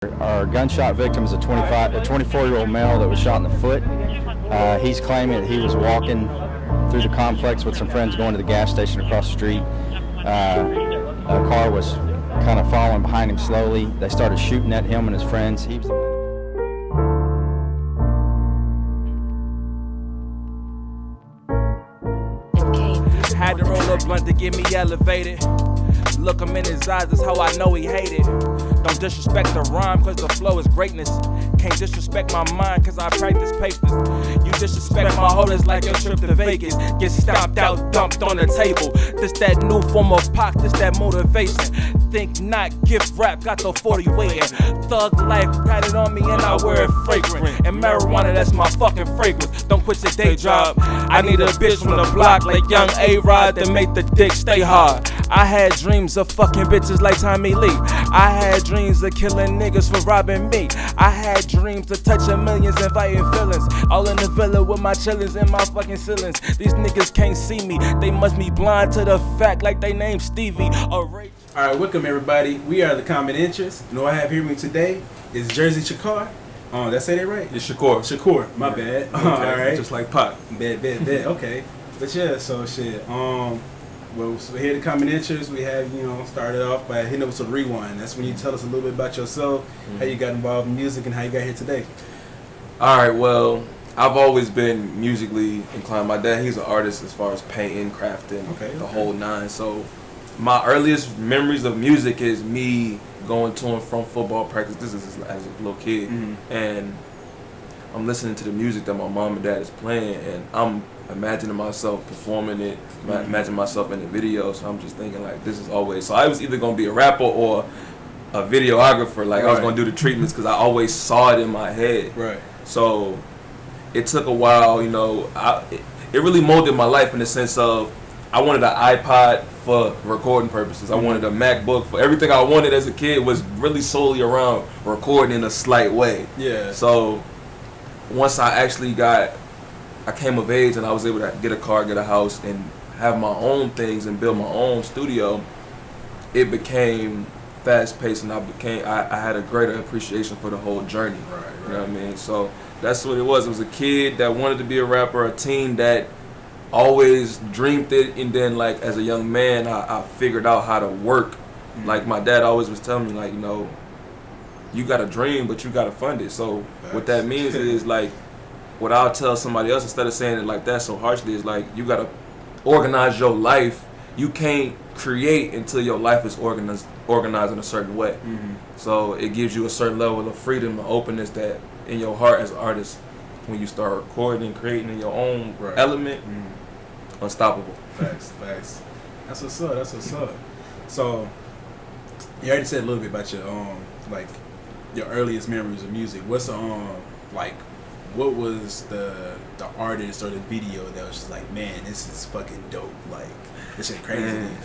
Our gunshot victim is a 24-year-old male that was shot in the foot. He's claiming that he was walking through the complex with some friends going to the gas station across the street. A car was kind of following behind him slowly. They started shooting at him and his friends. Had to roll up blunt to get me elevated. Look him in his eyes, that's how I know he hated. Don't disrespect the rhyme, cause the flow is greatness. Can't disrespect my mind, cause I practice papers. You disrespect my heart, it's like a trip to Vegas. Get stomped out, dumped on the table. This that new form of pop, this that motivation. Think not, gift rap, got the 40 waiting. Thug life, got it on me and I wear it fragrant. And marijuana, that's my fucking fragrance. Don't quit your day job. I need a bitch from the block like young A-Rod that make the dick stay hard. I had dreams of fucking bitches like Tommy Lee. I had dreams of killing niggas for robbing me. I had dreams of touching millions, inviting feelings. All in the villa with my chillins and my fucking ceilings. These niggas can't see me. They must be blind to the fact like they named Stevie or Ray. Alright, welcome everybody. We are the Common Interest. You know what I have here with me today is Jersey Sha'kur. Did I say that right? It's Sha'kur. Sha'kur, my bad. Okay. Alright. Just like Pac. Bad. Okay. But yeah, so shit. Well, so here at the Common Interest, we have, started off by hitting up with some rewind. That's when you tell us a little bit about yourself, how you got involved in music, and how you got here today. Alright, well, I've always been musically inclined. My dad, he's an artist as far as painting, crafting, the whole nine. So my earliest memories of music is me going to and from football practice. This is as a little kid. And I'm listening to the music that my mom and dad is playing, and I'm imagining myself performing it, imagining myself in the video. So I'm just thinking like, this is always. So I was either gonna be a rapper or a videographer. Like I was gonna do the treatments because I always saw it in my head. Right. So it took a while. It really molded my life in the sense of I wanted an iPod for recording purposes. I wanted a MacBook for everything I wanted as a kid was really solely around recording in a slight way. Yeah. So once I came of age and I was able to get a car, get a house, and have my own things and build my own studio, it became fast-paced, and I had a greater appreciation for the whole journey. Right. You know what I mean? So that's what it was. It was a kid that wanted to be a rapper, a teen that always dreamed it, and then like as a young man, I figured out how to work. Like my dad always was telling me, like, you got a dream, but you got to fund it. So what that means is like, what I'll tell somebody else, instead of saying it like that so harshly, is like, you gotta organize your life. You can't create until your life is organized in a certain way. So it gives you a certain level of freedom and openness that in your heart as an artist, when you start recording, creating in your own element, unstoppable. Facts. That's what's up. So you already said a little bit about your your earliest memories of music. What's what was the artist or the video that was just like, man, this is fucking dope, like this shit crazy? Man.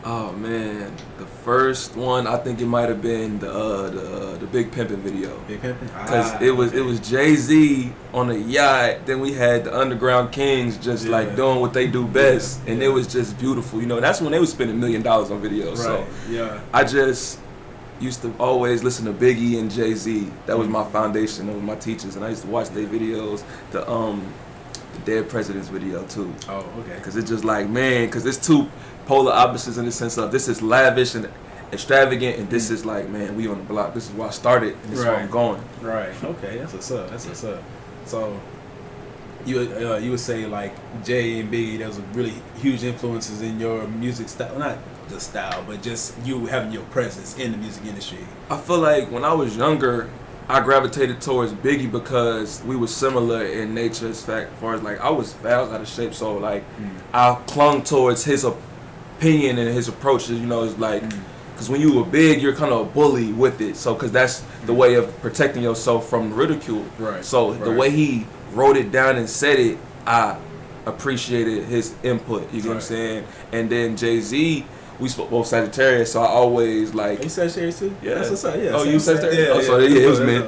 Oh man, the first one I think it might have been the Big Pimpin' video. Big Pimpin'? Because it was Jay-Z on a yacht. Then we had the Underground Kings just like doing what they do best, and it was just beautiful. That's when they was spending $1 million on videos. Right. So I just used to always listen to Biggie and Jay-Z. That was my foundation. That was my teachers, and I used to watch their videos. The Dead President's video too. Oh, okay. Because it's just like, man, because it's two polar opposites in the sense of this is lavish and extravagant, and this is like, man, we on the block. This is where I started, and this is where I'm going. Right. Okay. That's what's up. So you would say like Jay and Biggie, those were really huge influences in your music style, not the style, but just you having your presence in the music industry. I feel like when I was younger, I gravitated towards Biggie because we were similar in nature as far as like I was out of shape, so like I clung towards his opinion and his approaches. It's like, because when you were big, you're kind of a bully with it, so because that's the way of protecting yourself from ridicule. Right. So the way he wrote it down and said it, I appreciated his input. You know what I'm saying? And then Jay-Z, we spoke both Sagittarius, so I always like. Are you Sagittarius too? Yeah. That's what's up. Yeah. Oh, you Sagittarius? Yeah, oh, so yeah, it was me.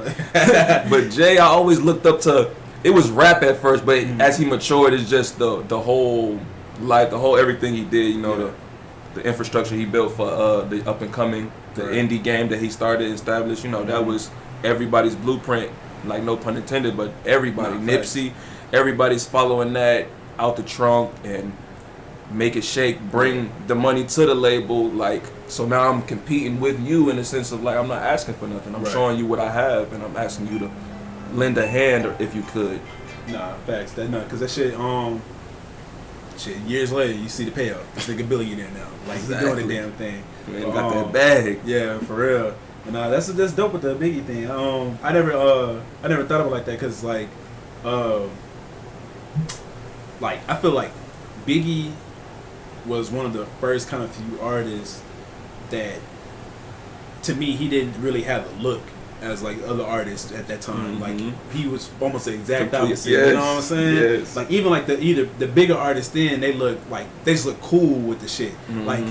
But Jay, I always looked up to. It was rap at first, but as he matured, it's just the whole life, the whole everything he did. The infrastructure he built for the up and coming the indie game that he started established. You know, that was everybody's blueprint. Like, no pun intended, but everybody, Nipsey, everybody's following that out the trunk and make it shake, bring the money to the label. Like, so now I'm competing with you in the sense of like, I'm not asking for nothing. I'm showing you what I have, and I'm asking you to lend a hand if you could. Nah, facts. That not because that shit. Years later, you see the payoff. This nigga billionaire now. Like, he doing the damn thing. Man, got that bag. Yeah, for real. And that's dope with the Biggie thing. I never thought of it like that because like I feel like Biggie was one of the first kind of few artists that, to me, he didn't really have the look as like other artists at that time. Like, he was almost the exact opposite. You know what I'm saying? Yes. Like, even like the bigger artists then, they just look cool with the shit. Like,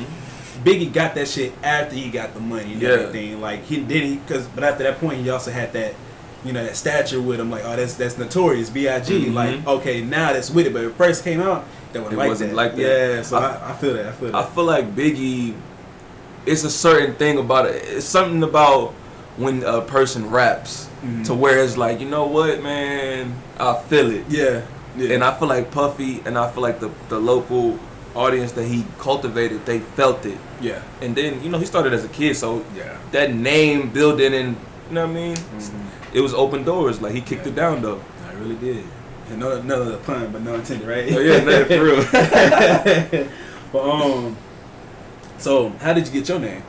Biggie got that shit after he got the money and everything. Like, but after that point, he also had that, you know, that stature with him. Like, oh, that's Notorious B.I.G. Like, okay, now that's with it. But when it first came out, that wasn't like that. Yeah, so I feel that. I feel like Biggie, it's a certain thing about it. It's something about when a person raps to where it's like, you know what, man, I feel it. Yeah. And I feel like Puffy and I feel like the local audience that he cultivated, they felt it. Yeah. And then, you know, he started as a kid, so that name building and, you know what I mean? It was open doors. Like, he kicked it down, though. I really did. And no pun, but no intended, right? Oh, yeah, no, for real. But, so, how did you get your name?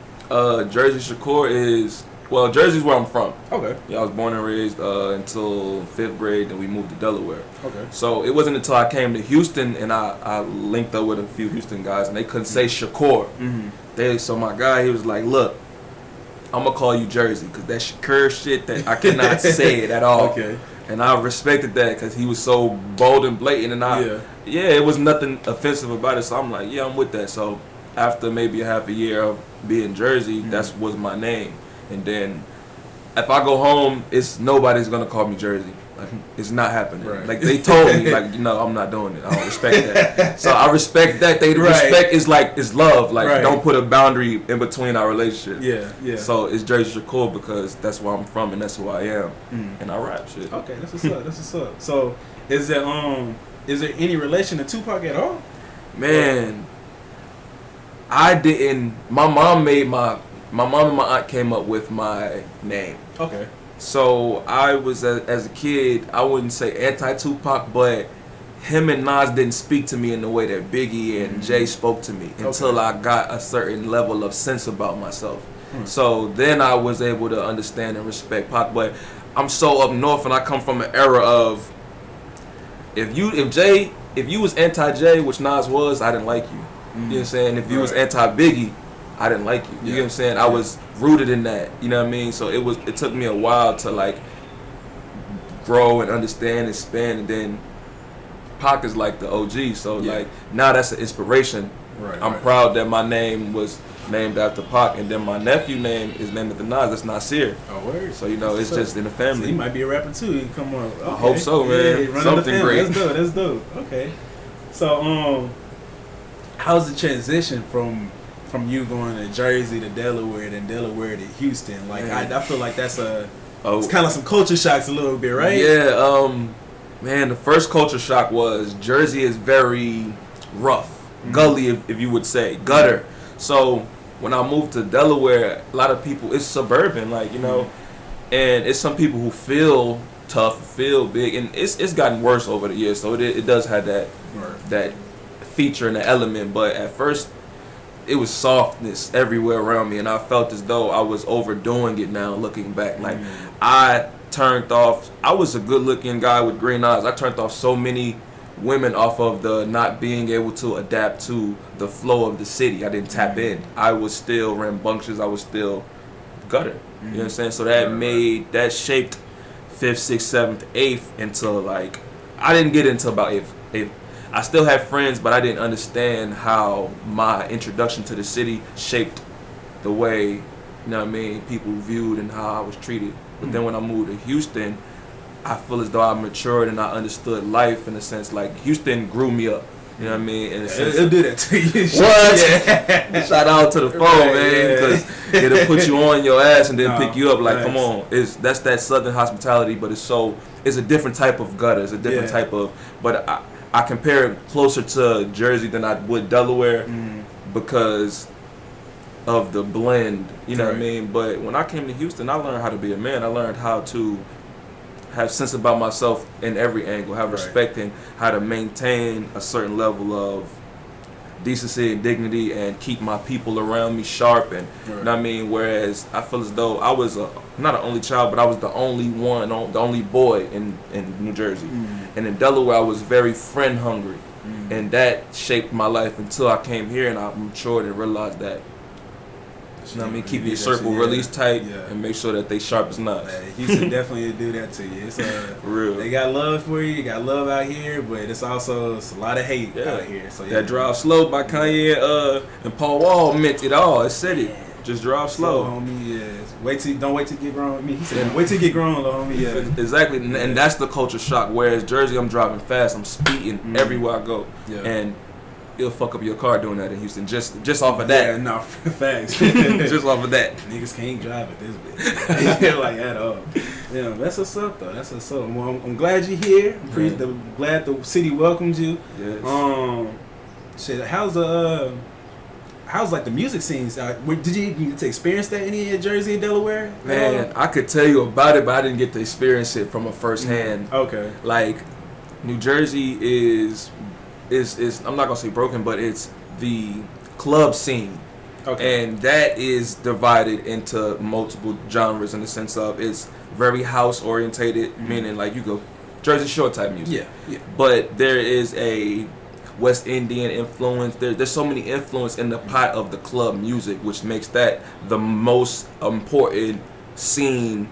Jersey Sha'kur is... Well, Jersey's where I'm from. Okay. Yeah, I was born and raised until 5th grade, then we moved to Delaware. Okay. So it wasn't until I came to Houston and I linked up with a few Houston guys, and they couldn't say Sha'kur. So my guy, he was like, look, I'm going to call you Jersey, because that Sha'kur shit, that I cannot say it at all. Okay. And I respected that because he was so bold and blatant, and it was nothing offensive about it. So I'm like, yeah, I'm with that. So after maybe a half a year of being Jersey, that was my name. And then if I go home, nobody's gonna call me Jersey. Like, it's not happening. Right. Like, they told me, like, I'm not doing it. I don't respect that. So I respect that. Respect is like, it's love. Like, don't put a boundary in between our relationship. Yeah, yeah. So it's Jersey Sha'kur because that's where I'm from and that's who I am. And I rap shit. Okay, that's what's up. That's what's up. So is there any relation to Tupac at all? Man, I didn't. My mom and my aunt came up with my name. Okay. So I was, as a kid, I wouldn't say anti-Tupac, but him and Nas didn't speak to me in the way that Biggie and Jay spoke to me until I got a certain level of sense about myself. So then I was able to understand and respect Pac. But I'm so up north, and I come from an era of if you was anti-Jay, which Nas was, I didn't like you. You know what I'm saying? If you was anti-Biggie, I didn't like you. You know what I'm saying? I was rooted in that. You know what I mean? So it took me a while to like grow and understand and expand, and then Pac is like the OG. So like now that's an inspiration. Right. I'm proud that my name was named after Pac, and then my nephew name is named after Nas. That's Nasir. Oh, word. So it's just in the family. So he might be a rapper too. He come on. Okay. I hope so, man. Yeah, something great. That's dope. Okay. So how's the transition from you going to Jersey to Delaware, then Delaware to Houston? Like, I feel like that's it's kind of some culture shocks a little bit, right? Yeah, man, the first culture shock was Jersey is very rough, gully, if you would say, gutter. So when I moved to Delaware, a lot of people, it's suburban, like, you know, and it's some people who feel tough, feel big, and it's gotten worse over the years, so it does have that feature and the element, but at first, it was softness everywhere around me, and I felt as though I was overdoing it now, looking back. Like, I was a good-looking guy with green eyes. I turned off so many women off of the not being able to adapt to the flow of the city. I didn't tap in. I was still rambunctious. I was still gutter. You know what I'm saying? So that shaped 5th, 6th, 7th, 8th until, like, I didn't get into about 8th. I still had friends, but I didn't understand how my introduction to the city shaped the way, you know what I mean, people viewed and how I was treated. But then when I moved to Houston, I feel as though I matured and I understood life in a sense. Like, Houston grew me up. You know what I mean? And It'll do that to you. What? Yeah. Shout out to the phone, Right, man, because it'll put you on your ass and then pick you up. Like, nice. come on, that's that Southern hospitality, but it's a different type of gutter. It's a different type of. But I compare it closer to Jersey than I would Delaware because of the blend. You know what I mean? But when I came to Houston, I learned how to be a man. I learned how to have sense about myself in every angle, have respect and how to maintain a certain level of decency and dignity and keep my people around me sharp and you know what I mean. Whereas I feel as though I was not an only child, but I was the only one, the only boy in New Jersey. And in Delaware I was very friend hungry, and that shaped my life until I came here and I matured and realized that. You know what I mean? Keep your circle really tight and make sure that they sharp as nuts. Houston definitely do that to you. It's real. They got love for you. You got love out here, but it's also a lot of hate out here. So that Drive Slow by Kanye and Paul Wall meant it all. It said it. Just drive slow, homie. Yeah. Don't wait till you get grown with me. He said, wait till you get grown, little homie. Yeah. Exactly, and that's the culture shock. Whereas Jersey, I'm driving fast. I'm speeding everywhere I go, and it'll fuck up your car doing that in Houston. Just off of that. Yeah, no, facts. Just off of that. Niggas can't drive at this bitch. Like at all. Yeah, that's what's up though. That's what's up. Well, I'm glad you're here. Glad the city welcomed you. Yes. Shit. How's like the music scenes? Did you even get to experience that in Jersey and Delaware? Man, I could tell you about it, but I didn't get to experience it from a first hand. Okay. Like, New Jersey is I'm not gonna say broken, but it's the club scene. Okay. And that is divided into multiple genres in the sense of it's very house orientated, meaning like you go Jersey Shore type music. Yeah. But there is a West Indian influence. There's so many influence in the pot of the club music, which makes that the most important scene.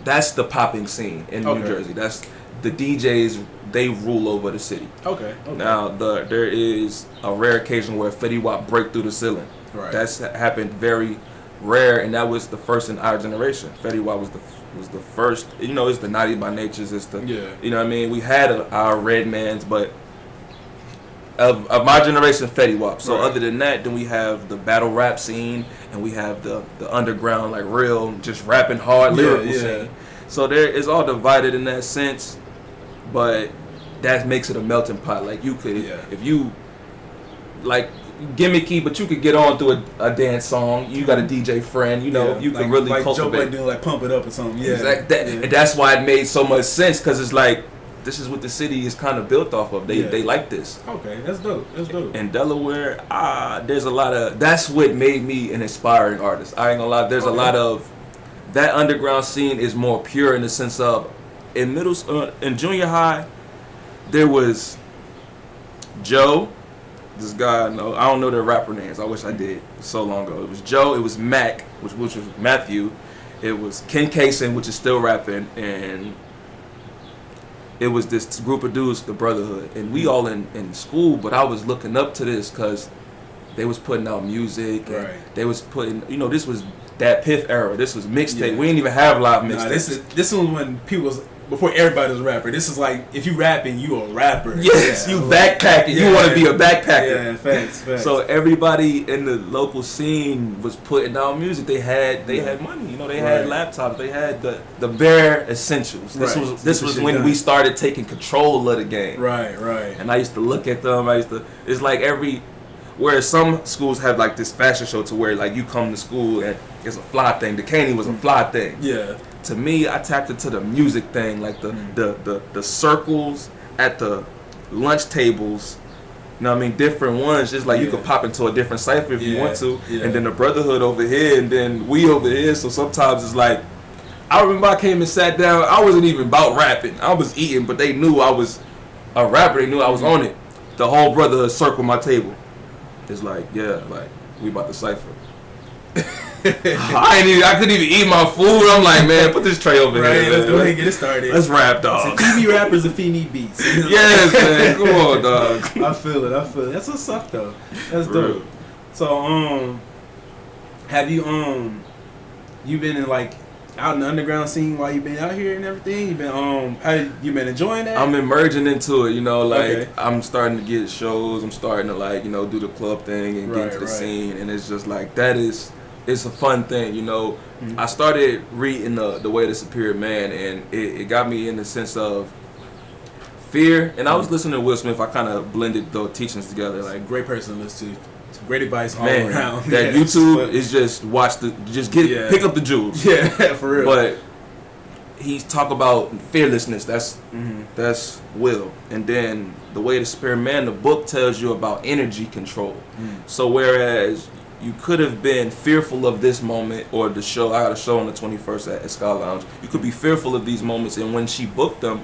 That's the popping scene in New Jersey. That's the DJs. They rule over the city. Okay. Now there is a rare occasion where Fetty Wap break through the ceiling. Right. That's happened very rare, and that was the first in our generation. Fetty Wap was the first. You know, it's the Naughty by Natures. It's the you know what I mean. We had our Redmans, but of my generation, Fetty Wap. So other than that, then we have the battle rap scene, and we have the underground, like real, just rapping hard lyrical scene. So there is all divided in that sense, but that makes it a melting pot. Like you could, if you like gimmicky, but you could get on through a dance song. You got a DJ friend, you know, you can really cultivate. Joe Budden doing like Pump It Up or something. Yeah, exactly. And that's why it made so much sense, because it's like, this is what the city is kind of built off of. They like this. Okay, that's dope. In Delaware, there's a lot of. That's what made me an aspiring artist. I ain't gonna lie. There's a lot of that underground scene is more pure in the sense of in in junior high, there was Joe. This guy, I don't know their rapper names. I wish I did. So long ago. It was Joe. It was Mac, which was Matthew. It was Ken Kaysen, which is still rapping, and it was this group of dudes, the Brotherhood, and we all in school. But I was looking up to this because they was putting out music, and they was putting, this was that Piff era. This was mixtape. We didn't even have live mixtapes. This was when people was. Before everybody was a rapper. This is like, if you rapping, you a rapper. Yes, you backpacking. You want to be a backpacker. Yeah, facts. So everybody in the local scene was putting out music. They had money. They had laptops. They had the bare essentials. This was when we started taking control of the game. Right. And I used to look at them. It's like whereas some schools have like this fashion show to where like you come to school and it's a fly thing. The Caney was a fly thing. Yeah. To me, I tapped into the music thing, like the circles at the lunch tables. Different ones. Just like you could pop into a different cipher if you want to, and then the Brotherhood over here, and then we over here. So sometimes it's like, I remember I came and sat down. I wasn't even about rapping. I was eating, but they knew I was a rapper. They knew I was on it. The whole Brotherhood circled my table. It's like, we about to cipher. I couldn't even eat my food. I'm like, man, put this tray over here. Let's go ahead and get it started. Let's rap, dog. Feed me rappers and feed me beats. Yes, man. Come on, dog. I feel it. That's what's up, though. That's dope. So, have you been in like out in the underground scene while you been out here and everything? You been how you been enjoying that? I'm emerging into it, like Okay. I'm starting to get shows. I'm starting to do the club thing and get into the scene, and it's just like it's a fun thing, I started reading the Way of the Superior Man, and it got me in the sense of fear. And I was listening to Will Smith. I kind of blended the teachings together, like great person to listen to. Great advice all man. around. That Yeah, YouTube is just pick up the jewels. Yeah, for real. But he's talk about fearlessness. That's Will. And then The Way of the Superior Man, the book tells you about energy control. So whereas you could have been fearful of this moment, or the show, I got a show on the 21st at Sky Lounge. You could be fearful of these moments, and when she booked them,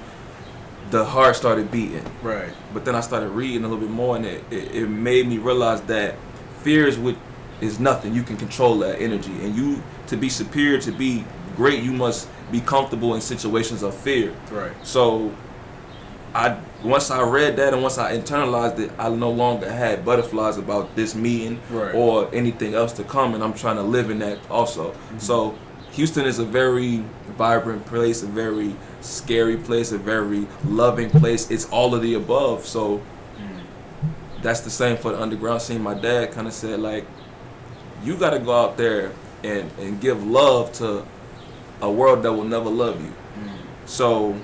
the heart started beating. Right. But then I started reading a little bit more, and it made me realize that fear is nothing. You can control that energy, and to be superior, to be great, you must be comfortable in situations of fear. Right. So once I read that and once I internalized it, I no longer had butterflies about this meeting or anything else to come, and I'm trying to live in that also. So Houston is a very vibrant place, a very scary place, a very loving place. It's all of the above. So that's the same for the underground scene. My dad kind of said, like, you got to go out there and give love to a world that will never love you. So,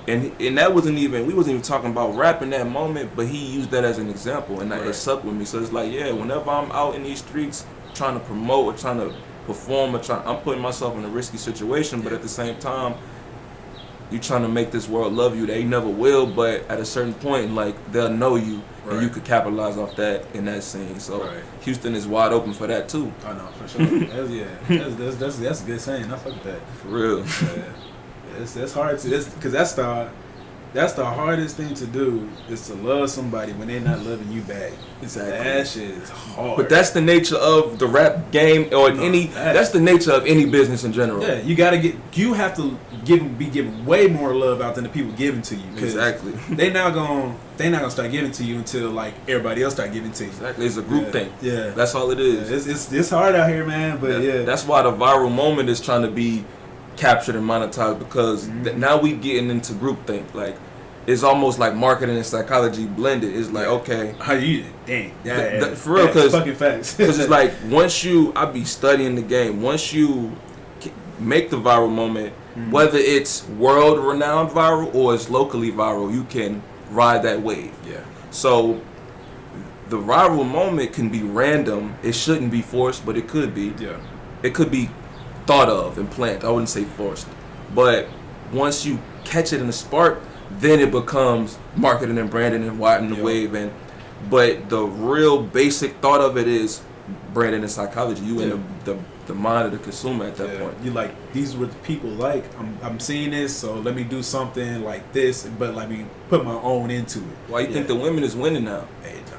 and that we wasn't even talking about rap in that moment, but he used that as an example, and it stuck with me. So it's like, yeah, whenever I'm out in these streets trying to promote or trying to perform I'm putting myself in a risky situation, but at the same time, you trying to make this world love you. They never will, but at a certain point, like, they'll know you, and you could capitalize off that in that scene. So Houston is wide open for that too. I know, for sure. That's a good saying. I fuck with that. For real. Yeah. It's hard to, because that's the hardest thing to do, is to love somebody when they're not loving you back. Exactly. That shit is hard. But that's the nature of the rap game, or that's the nature of any business in general. Yeah, you have to be giving way more love out than the people giving to you. Exactly. They not gonna start giving to you until like everybody else start giving to you. Exactly. It's a group thing. Yeah. That's all it is. Yeah, it's hard out here, man. But That's why the viral moment is trying to be captured and monetized, because now we getting into groupthink. Like, it's almost like marketing and psychology blended. It's like, okay, how you dang for real, because fucking facts. Because it's like, I be studying the game. Once you make the viral moment, whether it's world renowned viral or it's locally viral, you can ride that wave. Yeah. So the viral moment can be random. It shouldn't be forced, but it could be. Yeah. It could be thought of and planned. I wouldn't say forced. But once you catch it in the spark, then it becomes marketing and branding and widening the wave. But the real basic thought of it is branding and psychology. You in the mind of the consumer at that point. You like, these are what the people like. I'm seeing this, so let me do something like this, but let me put my own into it. Why you think the women is winning now?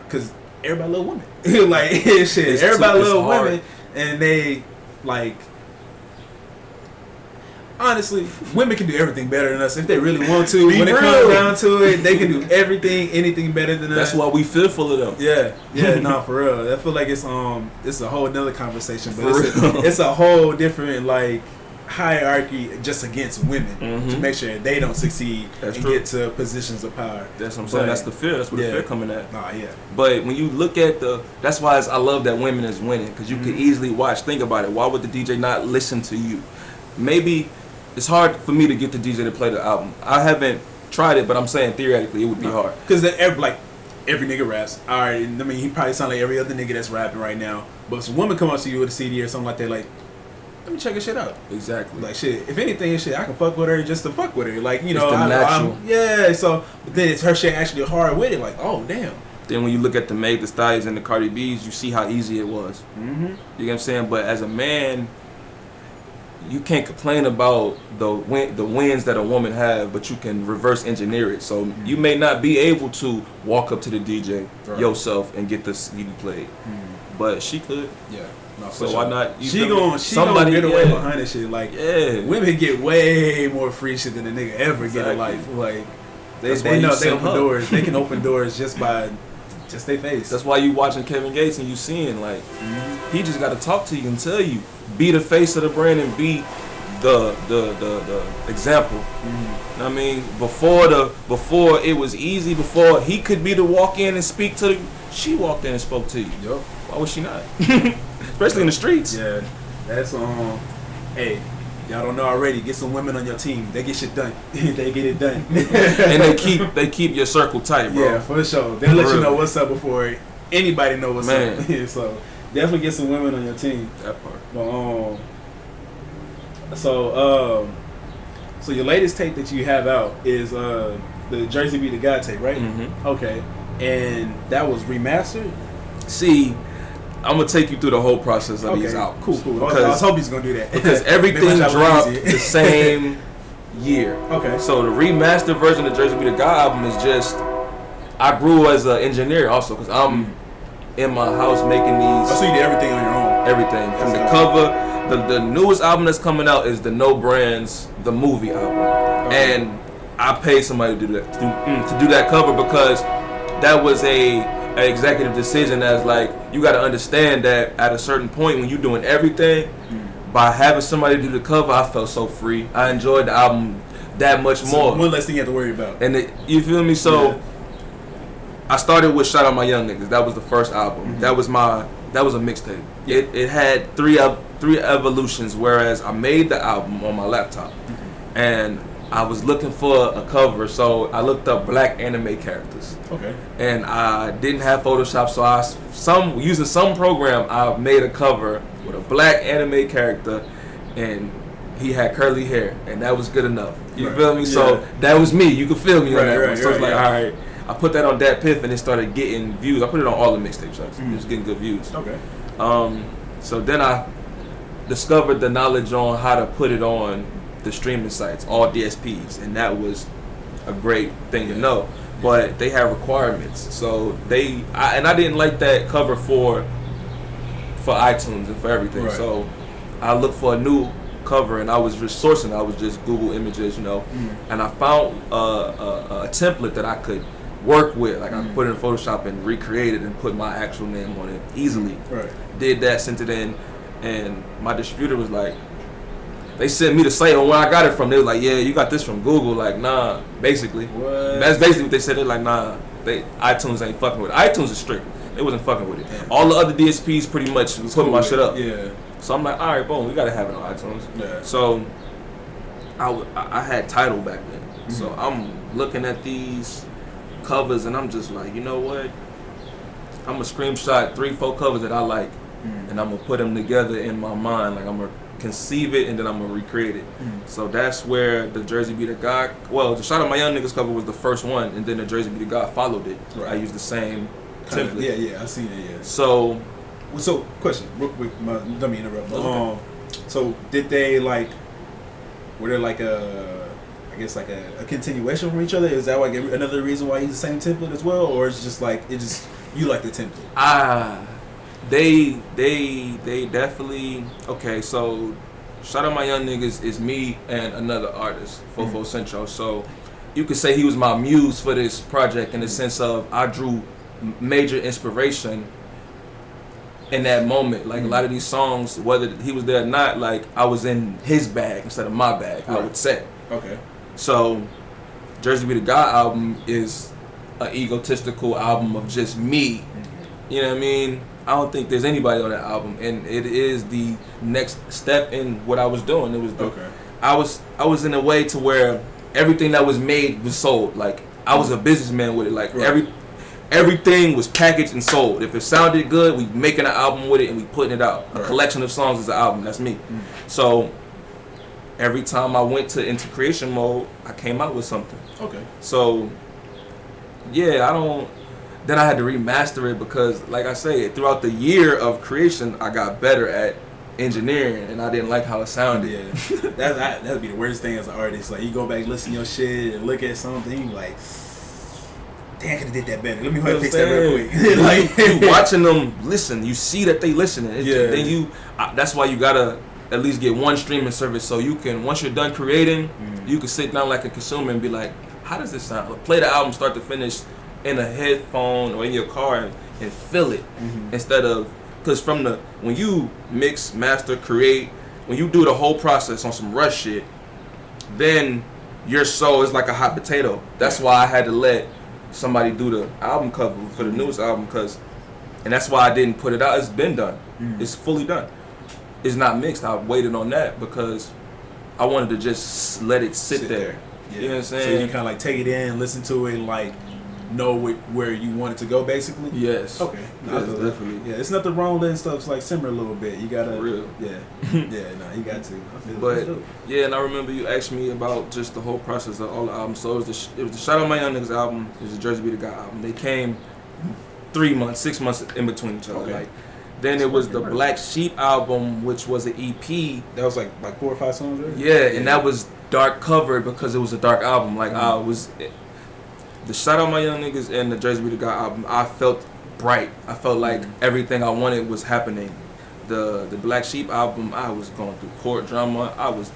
Because everybody love women. Like, shit, everybody love women, and they like. Honestly, women can do everything better than us if they really want to. When it comes down to it, they can do anything better than us. That's why we fearful of them. Yeah, no, for real. I feel like it's a whole nother conversation, but it's a whole different like hierarchy just against women to make sure they don't succeed get to positions of power. That's what I'm saying. That's the fear. That's where the fear coming at. Yeah. But when you look at that's why I love that women is winning, because you could easily watch. Think about it. Why would the DJ not listen to you? Maybe. It's hard for me to get the DJ to play the album. I haven't tried it, but I'm saying theoretically it would be hard. Because every nigga raps. All right, I mean, he probably sound like every other nigga that's rapping right now. But if a woman come up to you with a CD or something like that, like, let me check your shit out. Exactly. Like, shit, if anything, I can fuck with her just to fuck with her. Like, you know, it's the natural. So but then it's her shit actually hard with it. Like, oh, damn. Then when you look at the Meg Thee Stallions and the Cardi B's, you see how easy it was. You know what I'm saying? But as a man, you can't complain about the wins that a woman have, but you can reverse engineer it. So you may not be able to walk up to the DJ yourself and get the CD played, but she could. Yeah. No, so why not? She gonna get away behind this shit. Like, women get way more free shit than a nigga ever get in life. Like, they know they open doors. They can open doors just by their face. That's why you watching Kevin Gates and you seeing like he just got to talk to you and tell you, be the face of the brand and be the example. You know what I mean? Before it was easy, before he could be the walk in and speak to the, she walked in and spoke to you. Yup. Why was she not? Especially in the streets. Yeah, that's hey, y'all don't know already. Get some women on your team. They get shit done. They get it done. And they keep your circle tight, bro. Yeah, for sure. They'll let you know what's up before anybody know what's Man. up. So definitely get some women on your team. That part. But so your latest tape that you have out is the Jersey Be the God tape, right? Mm-hmm. Okay, and that was remastered. See, I'm gonna take you through the whole process of these albums. Cool. I Because, was hoping he's gonna do that because everything dropped the same year. Okay. So the remastered version of Jersey Be the God album is just, I grew as an engineer also because I'm in my house making these. So you did everything on your own. Everything from the cover. The newest album that's coming out is the No Brands, the movie album, and I paid somebody to do that to do that cover because that was an executive decision. As like, you got to understand that at a certain point when you're doing everything, by having somebody do the cover, I felt so free. I enjoyed the album that much more. One less thing you have to worry about. And you feel me? So I started with Shout Out My Young Niggas. That was the first album. That was a mixtape. It had three evolutions, whereas I made the album on my laptop, and I was looking for a cover, so I looked up black anime characters. Okay. And I didn't have Photoshop, so using some program, I made a cover with a black anime character, and he had curly hair, and that was good enough. You feel me? Yeah. So that was me. You could feel me on that one. So it's like, all right. I put that on Dat Piff, and it started getting views. I put it on all the mixtapes. It was getting good views. Okay. So then I discovered the knowledge on how to put it on the streaming sites, all DSPs, and that was a great thing to know. But they have requirements, so I didn't like that cover for iTunes and for everything. Right. So I looked for a new cover, and I was just sourcing. I was just Google Images, and I found a template that I could work with. Like I put it in Photoshop and recreate it and put my actual name on it easily. Right. Did that, sent it in, and my distributor was like, they sent me the site on where I got it from. They was like, yeah, you got this from Google. Like, nah, basically. What? That's basically what they said. They're like, nah, iTunes ain't fucking with it. iTunes is strict. They wasn't fucking with it. Yeah. All the other DSPs pretty much was putting my shit up. Yeah. So I'm like, all right, boom, we gotta have it on iTunes. Yeah. So I had Tidal back then. So I'm looking at these covers and I'm just like, you know what? I'm gonna screenshot 3-4 covers that I like, and I'm gonna put them together in my mind. Like I'm gonna conceive it and then I'm gonna recreate it. So that's where the Jersey Be the God. Well, the Shout Out My Young Niggas cover was the first one, and then the Jersey Be the God followed it. Right. I used the same template. Yeah, I seen it. Yeah. So question, real quick. Let me interrupt. Okay. So did they like? Were there like a continuation from each other? Is that like another reason why he's the same template as well, or it's just like you like the template? They definitely okay. So Shout Out My Young Niggas is me and another artist, Fofo Centro. So you could say he was my muse for this project in the sense of I drew major inspiration in that moment. Like a lot of these songs, whether he was there or not, like I was in his bag instead of my bag. Right. I would say. Okay. So Jersey Be the God album is an egotistical album of just me. You know what I mean? I don't think there's anybody on that album, and it is the next step in what I was doing. It was I was in a way to where everything that was made was sold. Like I was a businessman with it. Like everything was packaged and sold. If it sounded good, we making an album with it and we putting it out. A collection of songs is an album. That's me. So every time I went into creation mode, I came out with something. Okay. So yeah, then I had to remaster it because, like I say, throughout the year of creation, I got better at engineering, and I didn't like how it sounded. Yeah, that'd be the worst thing as an artist. Like you go back, listen to your shit, and look at something, you like, damn, I could have did that better. Let me fix that real quick. Like you watching them listen, you see that they listening. Then that's why you gotta at least get one streaming service so you can, once you're done creating, you can sit down like a consumer and be like, how does this sound? Play the album start to finish in a headphone or in your car and feel it instead of, because when you mix, master, create, when you do the whole process on some rush shit, then your soul is like a hot potato. That's why I had to let somebody do the album cover for the newest album, and that's why I didn't put it out. It's been done. It's fully done. It's not mixed. I waited on that because I wanted to just let it sit there. Yeah. You know what I'm saying? So you kind of like take it in, listen to it, and like know where you want it to go, basically. Yes. Okay. No, definitely. Yeah, it's nothing wrong with letting stuff like simmer a little bit. You gotta. For real. Yeah. Yeah. No, you got to. I feel But it. yeah, and I remember you asked me about just the whole process of all the albums. So it was the Shout Out My Young Niggas album. It was the Jersey Be the Guy album. They came 3 months, 6 months in between each other. Okay. Like, then it was the Black Sheep album, which was an EP. That was like 4 or 5 songs, right? Yeah, and that was dark covered because it was a dark album. Like the Shout Out My Young Niggas and the Jersey Be the Guy album, I felt bright. I felt like everything I wanted was happening. The Black Sheep album, I was going through court drama. I was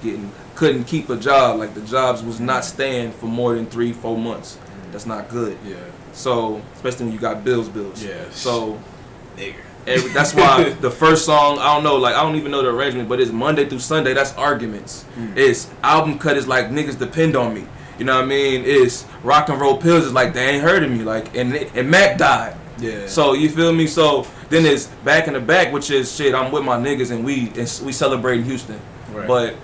couldn't keep a job. Like the jobs was not staying for more than 3-4 months. That's not good. Yeah. So especially when you got bills. Yeah. So nigga. That's why the first song, I don't even know the arrangement, but it's Monday through Sunday. That's arguments. It's album cut is like niggas depend on me. You know what I mean? It's Rock and Roll Pills is like they ain't heard of me. Like and Mac died. Yeah. So you feel me? So then it's Back in the Back, which is shit. I'm with my niggas and we celebrating Houston. Right. But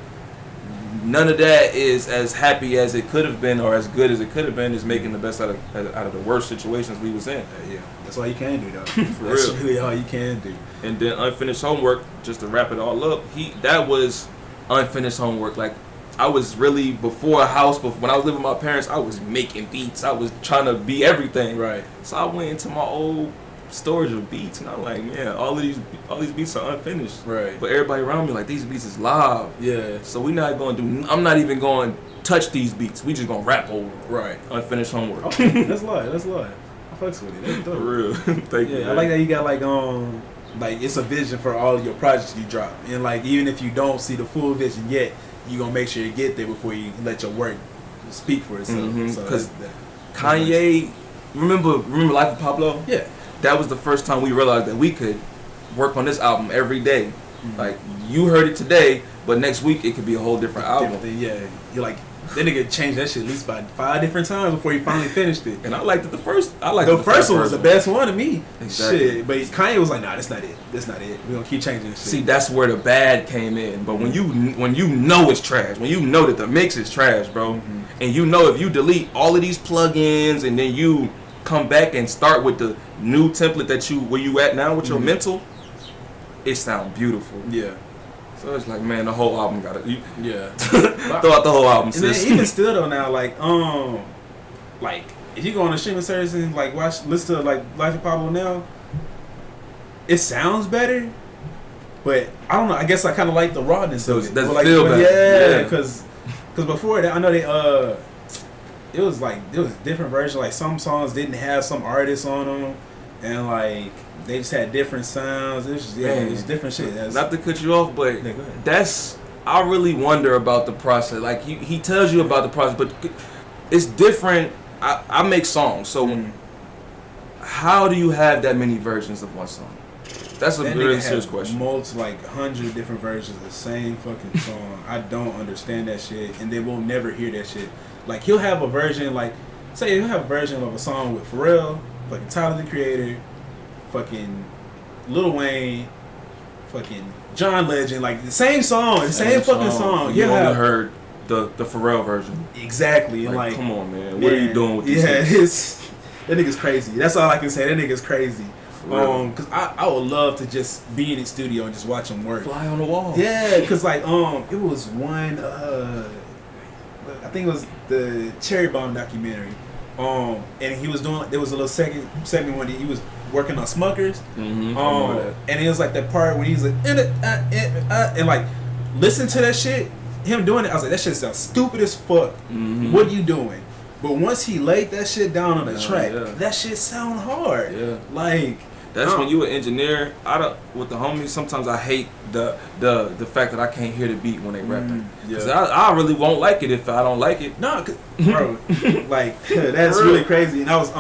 none of that is as happy as it could have been or as good as it could have been. Is making the best out of the worst situations we was in. Yeah. That's all you can do, though. For That's real. really all you can do. And then Unfinished Homework, just to wrap it all up, that was unfinished homework. Like I was really when I was living with my parents, I was making beats. I was trying to be everything. Right. So I went into my old storage of beats and I'm like, man, all these beats are unfinished. Right. But everybody around me like these beats is live. Yeah. So I'm not even going to touch these beats. We just gonna rap over them. Right. Unfinished homework. Okay. That's live. I fucks with it. That's dope. For real. Thank you. Yeah, I like that you got like it's a vision for all of your projects you drop, and like even if you don't see the full vision yet, you gonna make sure you get there before you let your work speak for itself. Because Kanye, remember Life of Pablo? Yeah. That was the first time we realized that we could work on this album every day. Like you heard it today, but next week it could be a whole different album. Yeah, you're like that nigga changed that shit at least by 5 different times before he finally finished it. And I liked it the first one Was the best one to me. Exactly. Shit, but Kanye was like, nah, that's not it. We're gonna keep changing this shit. See, that's where the bad came in. But when you know it's trash, when you know that the mix is trash, bro, and you know if you delete all of these plugins and then you come back and start with the new template where you at now with your mental, it sounds beautiful. Yeah. So it's like, man, the whole album got it. Yeah. Throw out the whole album, And then sis. even still though now, like if you go on a streaming service and like listen to like Life of Pablo now, it sounds better, but I don't know. I guess I kind of like the rawness of it. Does it like, feel better? Yeah, because before that, I know it was different versions. Like some songs didn't have some artists on them, and like they just had different sounds. It was just, different shit. Not to cut you off, but Yeah, go ahead. I really wonder about the process. Like he tells you about the process, but it's different. I make songs, so how do you have that many versions of one song? That's a very serious question. Like 100 different versions of the same fucking song. I don't understand that shit, and they will never hear that shit. Like he'll have a version, like say he'll have a version of a song with Pharrell, fucking Tyler the Creator, fucking Lil Wayne, fucking John Legend, like the same song, the same fucking song. You only heard the Pharrell version. Exactly, and like come on, man, what are you doing with this? Yeah, that nigga's crazy. That's all I can say. That nigga's crazy. Cause I would love to just be in the studio and just watch him work. Fly on the wall. Yeah, cause like it was one I think it was the Cherry Bomb documentary. And he was doing, there was a little segment when he was working on Smuckers. And it was like that part when he's like and like listen to that shit, him doing it, I was like, that shit sounds stupid as fuck. What are you doing? But once he laid that shit down on the track, that shit sound hard. Yeah. Like that's when you an engineer. With the homies. Sometimes I hate the fact that I can't hear the beat when they rapping. Cause I really won't like it if I don't like it. No, bro, like that's really crazy. And I was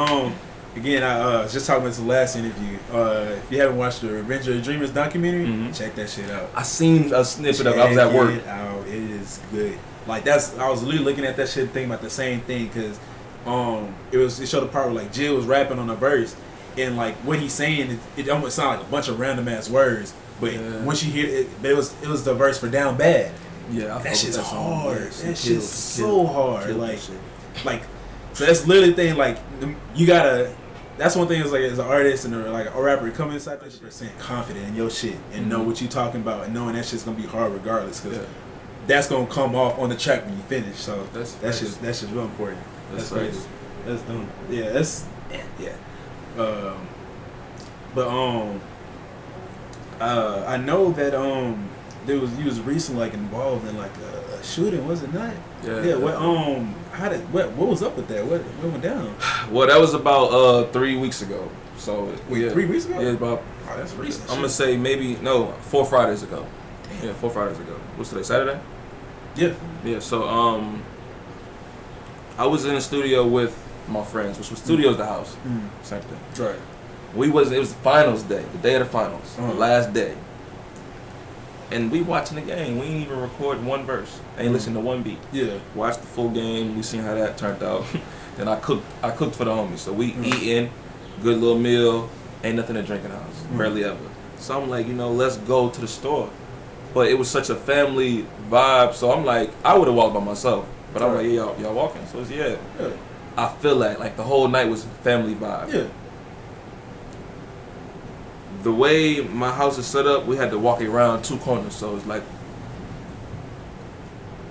again, I was just talking about this last interview. If you haven't watched the Revenge of the Dreamers documentary, check that shit out. I seen a snippet of it. I was at work. It is good. Like I was literally looking at that shit, thinking about the same thing, because it showed the part where like Jill was rapping on a verse, and like what he's saying, it almost sounded like a bunch of random ass words. But once you hear it, it was the verse for Down Bad. Yeah, that shit's hard. That shit's so hard. Like, so that's literally the thing. Like, you gotta. That's one thing. Is like as an artist and like a rapper, come inside 100% confident in your shit and know what you talking about, and knowing that shit's gonna be hard regardless, because that's gonna come off on the track when you finish. So that's just real important. That's crazy. That's dumb. Yeah. That's I know that you was recently like involved in like a shooting, was it not? Yeah. What was up with that? What went down? Well, that was about 3 weeks ago. So 3 weeks ago? Yeah, about. Oh, that's recent. I'm gonna say maybe 4 Fridays ago. Damn. Yeah, 4 Fridays ago. What's today? Saturday? Yeah. Yeah. So I was in the studio with my friends, which was Studios the House. Same thing. Right. It was the finals day, the day of the finals, the last day. And we watching the game. We ain't even record one verse. Ain't listen to one beat. Yeah. Watched the full game. We seen how that turned out. Then I cooked for the homies. So we eating, good little meal. Ain't nothing to drink in the house. Barely ever. So I'm like, let's go to the store. But it was such a family vibe. So I'm like, I would have walked by myself. But I'm like, yeah, y'all walking? So it's yeah. I feel like the whole night was family vibe. Yeah. The way my house is set up, we had to walk around 2 corners. So it's like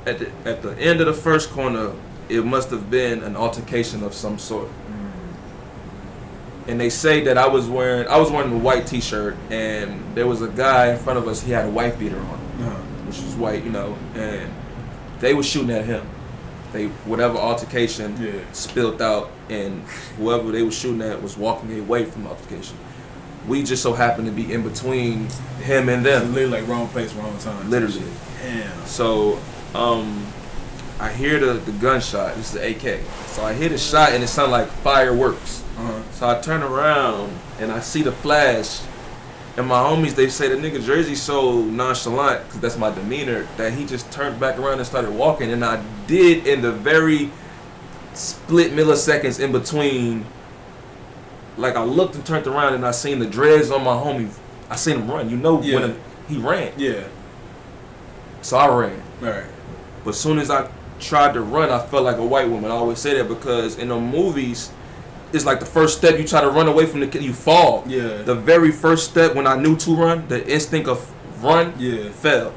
at the end of the first corner, it must have been an altercation of some sort. And they say that I was wearing a white T-shirt, and there was a guy in front of us. He had a wife beater on, which was white, and they were shooting at him. Whatever altercation spilled out, and whoever they were shooting at was walking away from the altercation. We just so happened to be in between him and them. Literally like wrong place, wrong time. Literally. Damn. So, I hear the gunshot. This is the AK. So I hear the shot and it sounded like fireworks. So I turn around and I see the flash. And my homies, they say the nigga Jersey's so nonchalant, because that's my demeanor, that he just turned back around and started walking. And I did in the very split milliseconds in between. Like, I looked and turned around and I seen the dreads on my homie. I seen him run. When he ran. Yeah. So I ran. All right. But as soon as I tried to run, I felt like a white woman. I always say that because in the movies, it's like the first step you try to run away from the kid, you fall. Yeah. The very first step when I knew to run, the instinct of run fell.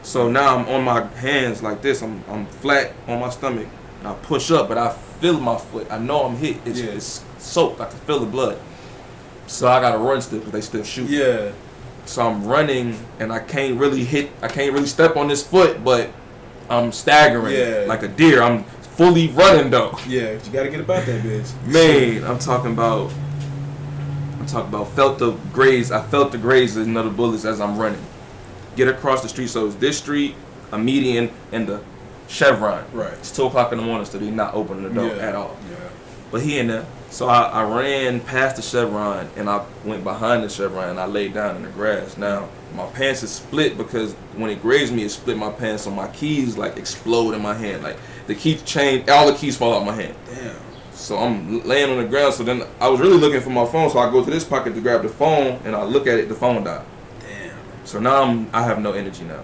So now I'm on my hands like this. I'm flat on my stomach. And I push up, but I feel my foot. I know I'm hit. It's soaked. I can feel the blood. So I gotta run still because they still shoot. Yeah. So I'm running and I can't really step on this foot, but I'm staggering like a deer. I'm fully running though. Yeah, you gotta get about that bitch. Man, I'm talking about felt the graze. I felt the graze of another bullets as I'm running. Get across the street. So it's this street, a median, and the Chevron. Right. It's 2:00 in the morning, so they're not opening the door at all. Yeah. But he in there. So I ran past the Chevron and I went behind the Chevron and I laid down in the grass. Now, my pants is split because when it grazed me, it split my pants, so my keys like explode in my hand. Like the key chain, all the keys fall out my hand. Damn. So I'm laying on the ground. So then I was really looking for my phone. So I go to this pocket to grab the phone and I look at it, the phone died. Damn. So now I have no energy now.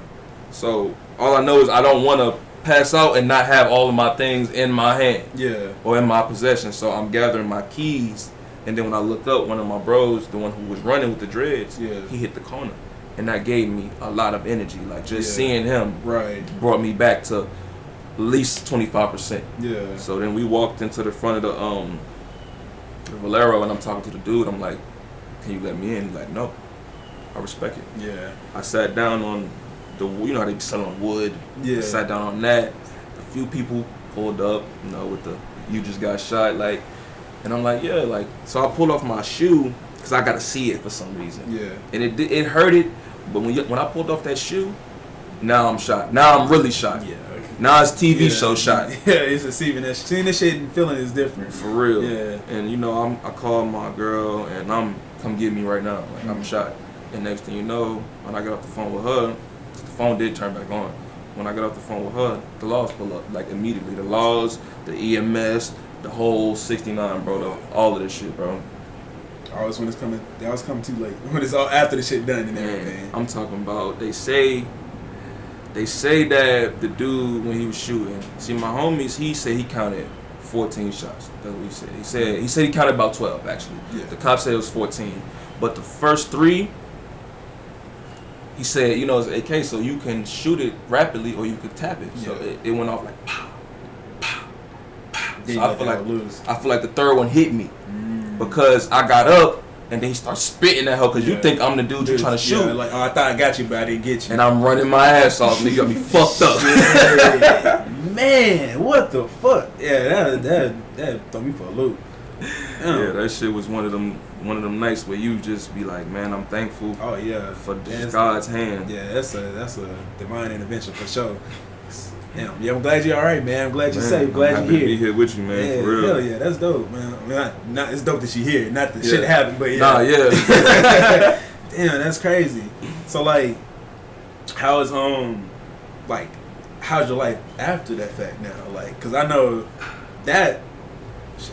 So all I know is I don't want to pass out and not have all of my things in my hand or in my possession. So I'm gathering my keys, and then when I looked up, one of my bros, the one who was running with the dreads, he hit the corner, and that gave me a lot of energy. Like just seeing him brought me back to at least 25%. Yeah. So then we walked into the front of the Valero, and I'm talking to the dude. I'm like, "Can you let me in?" He's like, "No, I respect it." Yeah. I sat down on you know how they be selling wood. Yeah. I sat down on that. A few people pulled up, with the "you just got shot," like, and I'm like, yeah, like, so I pulled off my shoe because I gotta see it for some reason. Yeah. And it hurt it, but when I pulled off that shoe, now I'm shot. Now I'm really shot. Yeah. Now it's TV show shot. Yeah, it's receiving that. Seeing this shit and feeling is different. For real. Yeah. And you know, I called my girl and come get me right now. Like I'm shot. And next thing you know, when I got off the phone with her, the phone did turn back on. When I got off the phone with her, the laws pull up like immediately. The laws, the EMS, the whole 69, bro. All of this shit, bro. Always when it's coming, they always come too late. When it's all after the shit done and everything. I'm talking about. They say that the dude when he was shooting. See, my homies, he said he counted 14 shots. That's what he said. He said he counted about 12 actually. Yeah. The cop said it was 14, but the first 3. He said, you know, it's an AK, so you can shoot it rapidly or you could tap it. So it went off like pow, pow, pow. So I feel like the third one hit me because I got up and then he started spitting at her because you think I'm the dude you're trying to shoot. Yeah, like, oh, I thought I got you, but I didn't get you. And I'm running my ass off, nigga. Got me fucked up. Man, what the fuck? Yeah, that threw me for a loop. Yeah, that shit was one of them nights where you just be like, man, I'm thankful. Oh yeah, for God's hand. Yeah, that's a divine intervention for sure. Damn, yeah, I'm glad you're all right, man. I'm glad you're safe. Glad I'm you're here. To be here with you, man. Yeah, for real. Hell yeah, that's dope, man. I mean, not it's dope that you're here, not the shit happened, but yeah. Nah, yeah. Damn, that's crazy. So like, how is like, how's your life after that fact now? Like, cause I know that.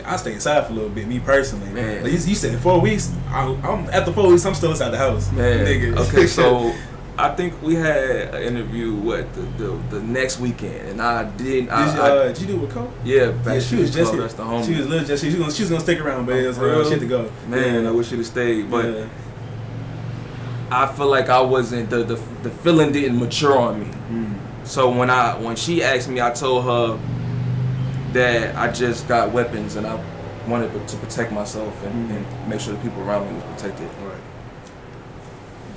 I stay inside for a little bit, me personally. Man. Like you said in 4 weeks, I'm after 4 weeks, I'm still inside the house. Man. Nigga. Okay, so I think we had an interview the next weekend, and I did. Did you do it with Cole? Yeah, she was just here. That's the homie. She was little Jesse. She was gonna stick around, but it was shit to go. Man, yeah. I wish she'd have stayed, but I feel like I wasn't. The feeling didn't mature on me. So when she asked me, I told her that I just got weapons and I wanted to protect myself and make sure the people around me was protected. Right.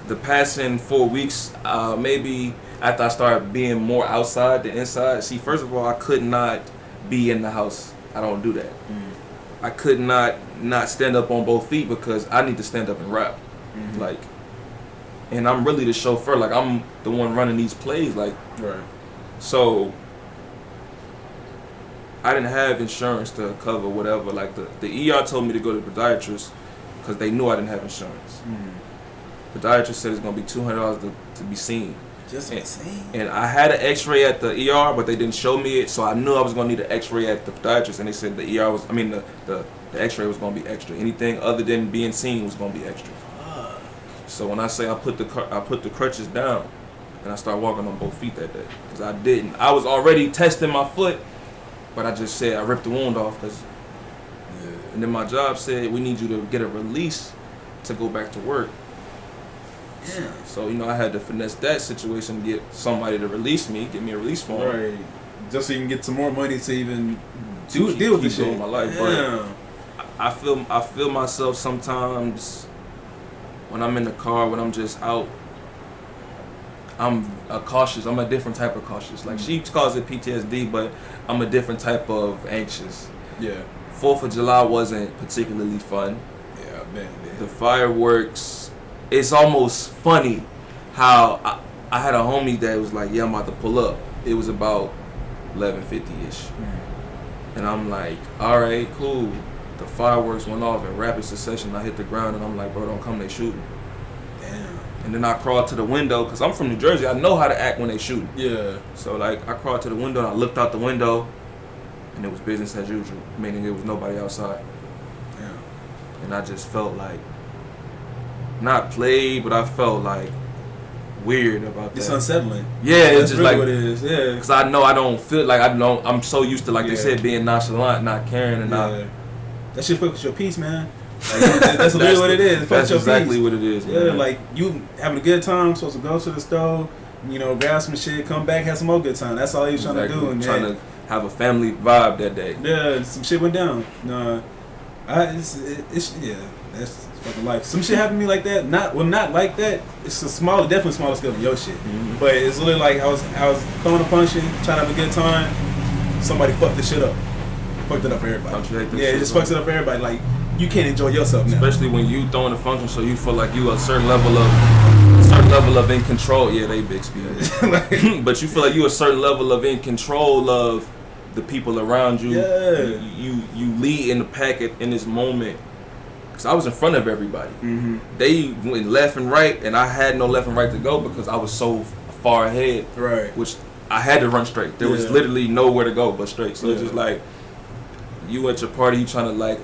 The passing 4 weeks, maybe after I started being more outside than inside. See, first of all, I could not be in the house. I don't do that. I could not stand up on both feet because I need to stand up and rap. Like, and I'm really the chauffeur. Like, I'm the one running these plays. Like, right. So I didn't have insurance to cover whatever. Like the ER told me to go to the podiatrist because they knew I didn't have insurance. Podiatrist said it's gonna be $200 to be seen. Just insane. And I had an X-ray at the ER, but they didn't show me it, so I knew I was gonna need an X-ray at the podiatrist. And they said the ER was, the X-ray was gonna be extra. Anything other than being seen was gonna be extra. So when I say I put the crutches down, and I started walking on both feet that day because I didn't. I was already testing my foot. But I just said I ripped the wound off because, and then my job said we need you to get a release to go back to work. Yeah. So you know I had to finesse that situation, get somebody to release me, get me a release form. Right. Just so you can get some more money to even deal with this shit. My life. Yeah. But I feel myself sometimes when I'm in the car, when I'm just out. I'm cautious. I'm a different type of cautious. Like she calls it PTSD, but I'm a different type of anxious. Yeah. 4th of July wasn't particularly fun. Yeah, man. The fireworks. It's almost funny how I had a homie that was like, "Yeah, I'm about to pull up." It was about 11:50ish, and I'm like, "All right, cool." The fireworks went off in rapid succession. I hit the ground, and I'm like, "Bro, don't come. They shooting." Damn. And then I crawled to the window because I'm from New Jersey. I know how to act when they shoot. Yeah. So like I crawled to the window and I looked out the window, and it was business as usual, meaning there was nobody outside. Damn. And I just felt like not played, but I felt like weird about that. It's unsettling. Yeah, it's That's just really like what it is. Yeah. because I know I don't feel like I don't. I'm so used to like they said being nonchalant, not caring, and not. That shit fucks your peace, man. Like, that's literally what it is. That's exactly what it is. Yeah, man. like you having a good time, supposed to go to the store, grab some shit, come back, have some more good time. That's all he was trying to do. And trying to have a family vibe that day. Yeah, some shit went down. No, that's fucking life. Some shit happened to me like that. Not like that. It's definitely smaller scale than your shit. But it's literally like I was throwing a function, trying to have a good time. Somebody fucked the shit up. Fucked it up for everybody. Yeah, it just fucks it up for everybody. Like. You can't enjoy yourself now. Especially when you throwing a function, so you feel like you a certain level of certain level of in control. Yeah, they big speed. But you feel like you a certain level of in control of the people around you. Yeah. You lead in the pack in this moment. Cause I was in front of everybody. Mm-hmm. They went left and right, and I had no left and right to go because I was so far ahead. Right. Which I had to run straight. There was literally nowhere to go but straight. So it's just like you at your party, you trying to like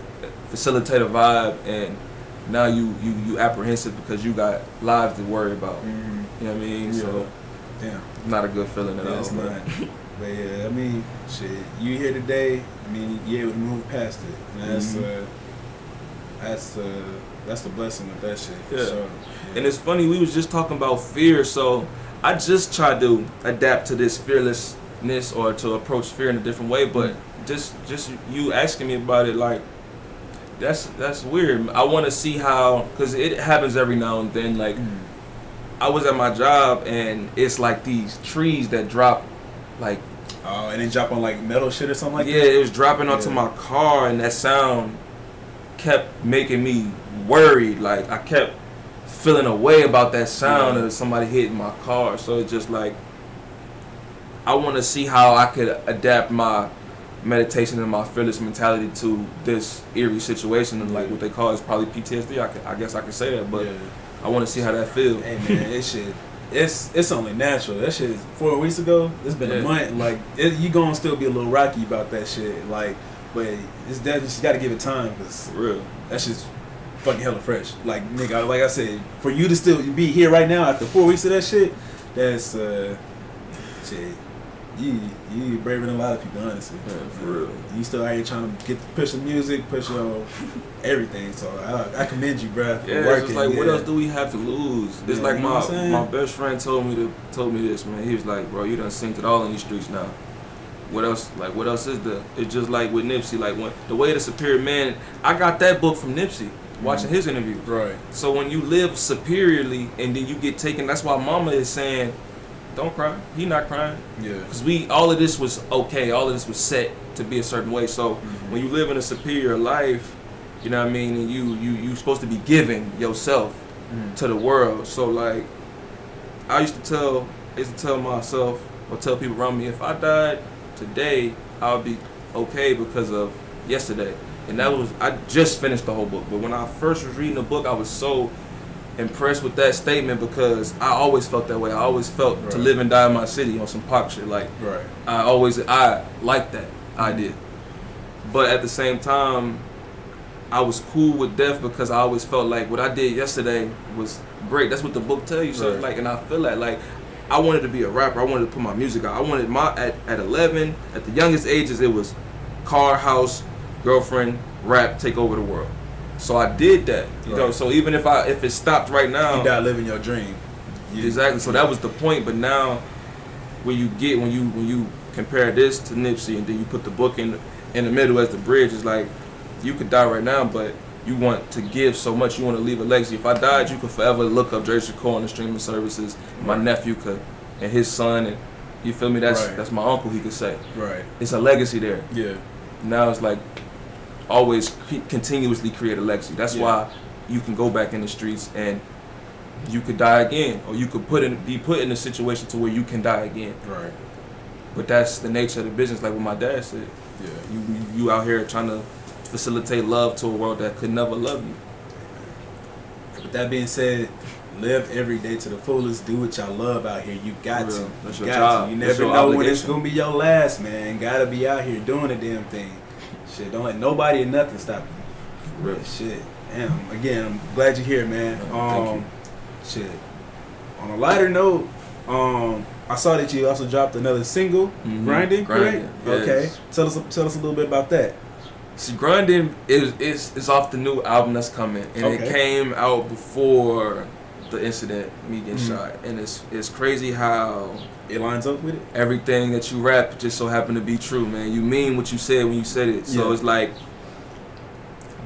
facilitate a vibe, and now you apprehensive because you got lives to worry about. Mm-hmm. You know what I mean? Yeah. So Damn. not a good feeling at all. It's not. But yeah, I mean, shit. You here today? I mean, you able to move past it. And that's the blessing of that shit. For sure. Yeah. And it's funny, we was just talking about fear, so I just tried to adapt to this fearlessness or to approach fear in a different way, but just you asking me about it, like, that's weird. I want to see how, because it happens every now and then, like, I was at my job, and it's like these trees that drop, like... Oh, and then drop on, like, metal shit or something like that? Yeah, it was dropping onto my car, and that sound kept making me worried. Like, I kept feeling a way about that sound of somebody hitting my car. So it's just like, I want to see how I could adapt my meditation and my fearless mentality to this eerie situation, and like what they call is probably PTSD. I guess I could say that, but I want to see how that feels. Hey man, it's only natural. That shit is 4 weeks ago. It's been a month. Like you gonna still be a little rocky about that shit. Like, but it's that you got to give it time, because real. That shit's fucking hella fresh. Like nigga, like I said, for you to still be here right now after 4 weeks of that shit, that's shit. You braver than a lot of people, honestly. Yeah, for real. You still out here trying to push the music, push your everything. So I commend you, bruh. For working. It's like, what else do we have to lose? It's like my best friend told me this, man. He was like, bro, you done synced it all in these streets now. What else? Like, what else is there? It's just like with Nipsey, like when The Way of the Superior Man. I got that book from Nipsey, watching his interview. Right. So when you live superiorly and then you get taken, that's why Mama is saying, don't cry. He not crying. Yeah. Because all of this was okay. All of this was set to be a certain way. So when you live in a superior life, you know what I mean, and you supposed to be giving yourself to the world. So like, I used to tell myself or tell people around me, if I died today, I'll be okay because of yesterday. And that was, I just finished the whole book. But when I first was reading the book, I was so impressed with that statement, because I always felt that way. I always felt to live and die in my city on some pop shit. Like, I liked that idea. But at the same time, I was cool with death because I always felt like what I did yesterday was great. That's what the book tells you. So it's like, and I feel that, like, I wanted to be a rapper. I wanted to put my music out. I wanted at 11, at the youngest ages, it was car, house, girlfriend, rap, take over the world. So I did that, you know. So even if it stopped right now, you died living your dream. Exactly. So that was the point. But now, when you compare this to Nipsey, and then you put the book in the middle as the bridge, it's like you could die right now, but you want to give so much. You want to leave a legacy. If I died, you could forever look up Jersey Sha'kur on the streaming services. My nephew could, and his son, and you feel me? That's my uncle. He could say, it's a legacy there. Yeah. Now it's like, always continuously create a legacy. That's why you can go back in the streets and you could die again, or you could be put in a situation to where you can die again. Right. But that's the nature of the business, like what my dad said. Yeah. You out here trying to facilitate love to a world that could never love you. With that being said, live every day to the fullest. Do what y'all love out here. You got to. That's your job. You never know when it's gonna be your last, man. Gotta be out here doing the damn thing. Shit, don't let nobody or nothing stop you. Real shit. Damn. Again, I'm glad you're here, man. Thank you. Shit. On a lighter note, I saw that you also dropped another single, Grinding, correct? Yes. Okay. Tell us a little bit about that. See, Grinding is off the new album that's coming, and it came out before the incident, me getting shot, and it's crazy how it lines up with it. Everything that you rap just so happened to be true, man. You mean what you said when you said it. So it's like,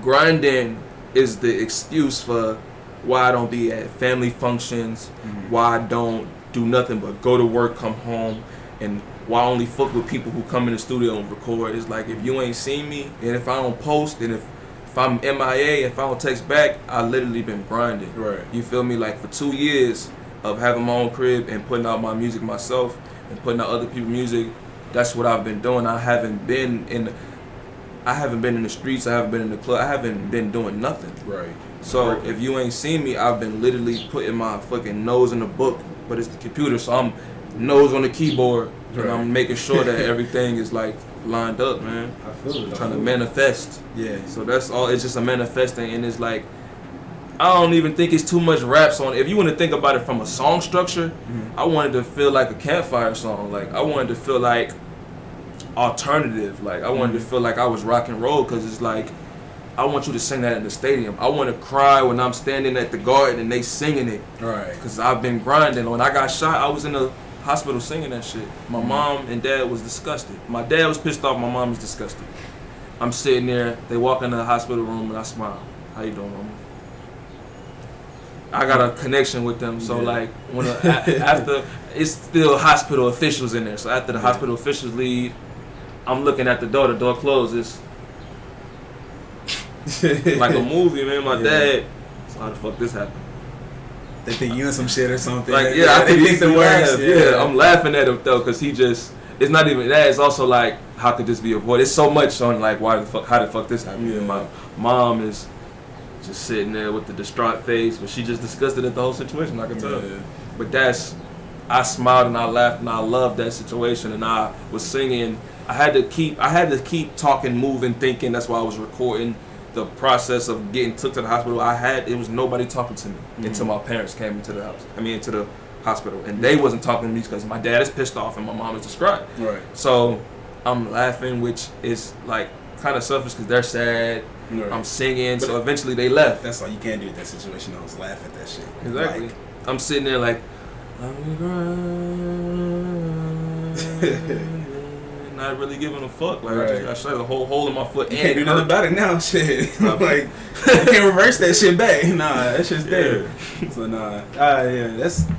grinding is the excuse for why I don't be at family functions, why I don't do nothing but go to work, come home, and why I only fuck with people who come in the studio and record. It's like, if you ain't seen me, and if I don't post, and if I'm MIA, if I don't text back, I literally been grinding. Right. You feel me? Like, for 2 years, of having my own crib and putting out my music myself and putting out other people's music, that's what I've been doing. I haven't been in the streets, I haven't been in the club, I haven't been doing nothing. Right. So if you ain't seen me, I've been literally putting my fucking nose in the book, but it's the computer, so I'm nose on the keyboard, and I'm making sure that everything is like lined up, man. I feel it. Trying to manifest. Yeah. So that's all. It's just a manifesting, and it's like, I don't even think it's too much raps on it. If you want to think about it from a song structure, I wanted to feel like a campfire song. Like I wanted to feel like alternative. Like I wanted to feel like I was rock and roll, because it's like, I want you to sing that in the stadium. I want to cry when I'm standing at the Garden and they singing it. Right. Because I've been grinding. When I got shot, I was in the hospital singing that shit. My mom and dad was disgusted. My dad was pissed off. My mom was disgusted. I'm sitting there. They walk into the hospital room and I smile. How you doing, mama? I got a connection with them. So like, when after, it's still hospital officials in there. So after the hospital officials leave, I'm looking at the door closes. Like a movie, man. My dad. So how the fuck this happened? They think you in some shit or something. Like, yeah, I think the worst. Yeah, I'm laughing at him though, because he just, it's not even that. It's also like, how could this be avoided? It's so much on like, how the fuck this happened? Yeah. And my mom is just sitting there with the distraught face, but she just disgusted at the whole situation. I can tell. Yeah. But I smiled and I laughed and I loved that situation, and I was singing. I had to keep talking, moving, thinking. That's why I was recording. The process of getting took to the hospital, it was nobody talking to me until my parents came into the house. Into the hospital, and they wasn't talking to me because my dad is pissed off and my mom is distraught. Right. So I'm laughing, which is like kind of selfish because they're sad. Right. I'm singing, but so eventually they left. That's all you can do with that situation. I was laughing at that shit. Exactly. Like, I'm sitting there like, I'm grind. Not really giving a fuck. Like I shot a whole hole in my foot. You can't do nothing about it now. Shit. Like you can't reverse that shit back. Nah, that shit's there. So nah. Yeah. That's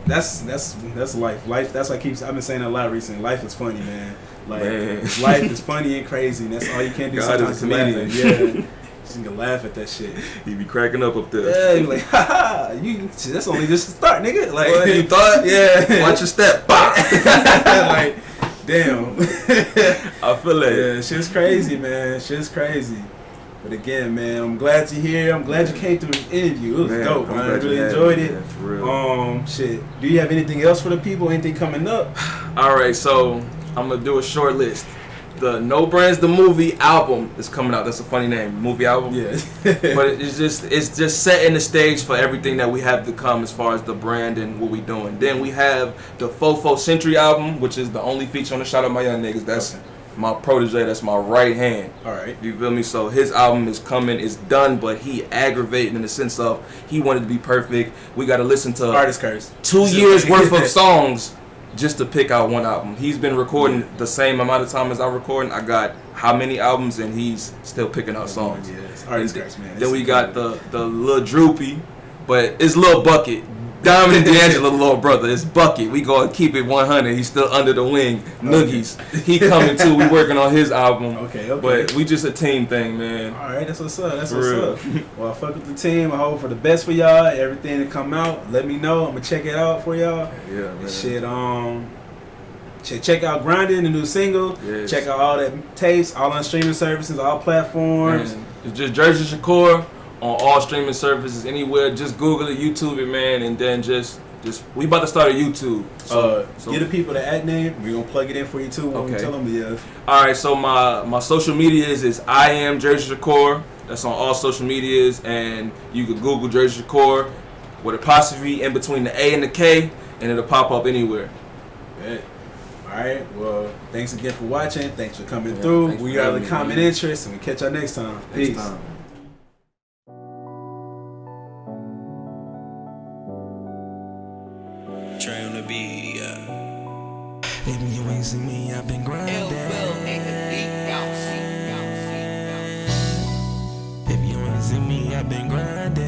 life. Life. That's what I've been saying a lot recently. Life is funny, man. Like life is funny and crazy. And that's all you can do. God sometimes is a comedian. Yeah. You can laugh at that shit. He be cracking up there. Yeah, he be like, ha ha, that's only just the start, nigga. Like, well, you thought? Yeah. Watch your step. Like, damn. I feel it. Yeah, shit's crazy, man. Shit's crazy. But again, man, I'm glad you're here. I'm glad you came through this interview. It was dope, man. I really enjoyed it. Man, for real. Shit. Do you have anything else for the people? Anything coming up? All right, so I'm gonna do a short list. The No Brands the Movie album is coming out. That's a funny name, movie album. Yeah. But it's just setting the stage for everything that we have to come as far as the brand and what we doing. Then we have the Fofo Century album, which is the only feature on the Shout Out My Young Niggas. That's my protege. That's my right hand. All right. You feel me? So his album is coming. It's done, but he aggravated in the sense of he wanted to be perfect. We got to listen to artist curse 2 years worth of songs just to pick out one album. He's been recording the same amount of time as I'm recording. I got how many albums, and he's still picking out songs. Yes. Artist curse, man. Then we got the Lil Droopy, but it's Lil Bucket. Diamond and D'Angelo, little brother. It's Bucket. We gonna keep it 100. He's still under the wing. Noogies. He coming too. We working on his album. Okay. But we just a team thing, man. All right, that's what's up. That's what's up. Well, I fuck with the team. I hope for the best for y'all. Everything to come out, let me know. I'm gonna check it out for y'all. Yeah, man. Shit. Check out Grinding, the new single. Yes. Check out all that tapes, all on streaming services, all platforms. Man, it's just Jersey Sha'kur on all streaming services, anywhere. Just Google it, YouTube it, man, and then just we about to start a YouTube. So get the people the ad name. We're gonna plug it in for you too when we tell them. Yeah. All right. So my social medias is I am Jersey Sha'kur. That's on all social medias, and you can Google Jersey Sha'kur with apostrophe in between the A and the K, and it'll pop up anywhere. Bet. All right. Well, thanks again for watching. Thanks for coming through. We are the Common Interest, and we catch y'all next time. Peace. Trey on the beat, If you ain't seen me, I've been grinding. If you ain't seen me, I've been grinding.